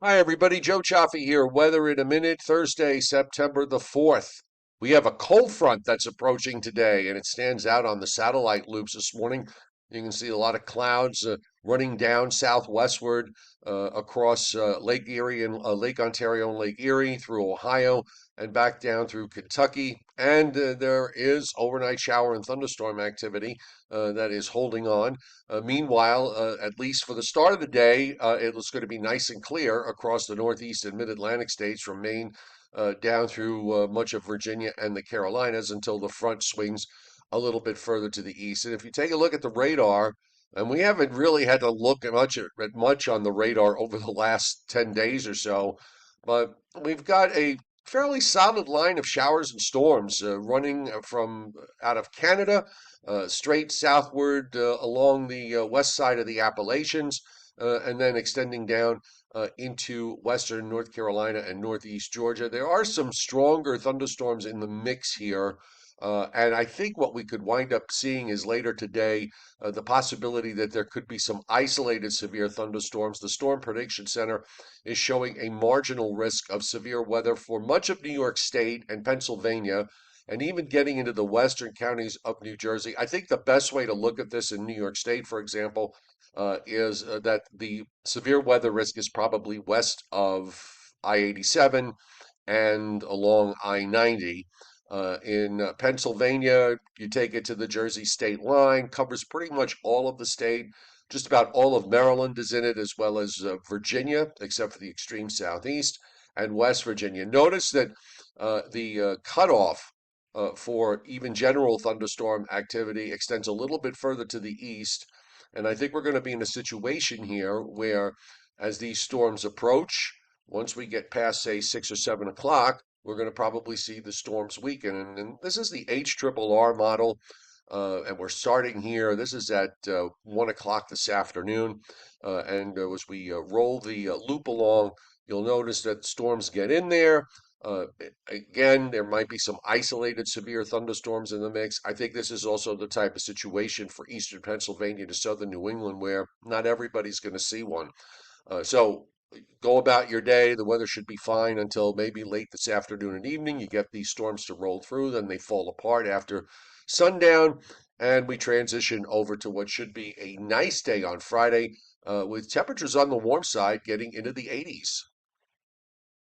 Hi, everybody. Joe Cioffi here. Weather in a minute, Thursday, September the 4th. We have a cold front that's approaching today, and it stands out on the satellite loops this morning. You can see a lot of clouds running down southwestward across Lake Erie and Lake Ontario and Lake Erie through Ohio and back down through Kentucky. And there is overnight shower and thunderstorm activity that is holding on. Meanwhile, at least for the start of the day, it was going to be nice and clear across the Northeast and Mid-Atlantic states from Maine down through much of Virginia and the Carolinas until the front swings a little bit further to the east. And if you take a look at the radar, and we haven't really had to look at much on the radar over the last 10 days or so, but we've got a fairly solid line of showers and storms running from out of Canada straight southward along the west side of the Appalachians, and then extending down into western North Carolina and northeast Georgia. There are some stronger thunderstorms in the mix here. And I think what we could wind up seeing is later today the possibility that there could be some isolated severe thunderstorms. The Storm Prediction Center is showing a marginal risk of severe weather for much of New York State and Pennsylvania and even getting into the western counties of New Jersey. I think the best way to look at this in New York State, for example, is that the severe weather risk is probably west of I-87 and along I-90. In Pennsylvania, you take it to the Jersey state line, covers pretty much all of the state. Just about all of Maryland is in it, as well as Virginia, except for the extreme southeast, and West Virginia. Notice that the cutoff for even general thunderstorm activity extends a little bit further to the east. And I think we're going to be in a situation here where, as these storms approach, once we get past, say, 6 or 7 o'clock, we're going to probably see the storms weaken. And this is the HRRR model, and we're starting here. This is at 1 o'clock this afternoon. And as we roll the loop along, you'll notice that storms get in there. Again, there might be some isolated severe thunderstorms in the mix. I think this is also the type of situation for eastern Pennsylvania to southern New England where not everybody's going to see one. So go about your day. The weather should be fine until maybe late this afternoon and evening. You get these storms to roll through, then they fall apart after sundown, and we transition over to what should be a nice day on Friday with temperatures on the warm side getting into the 80s.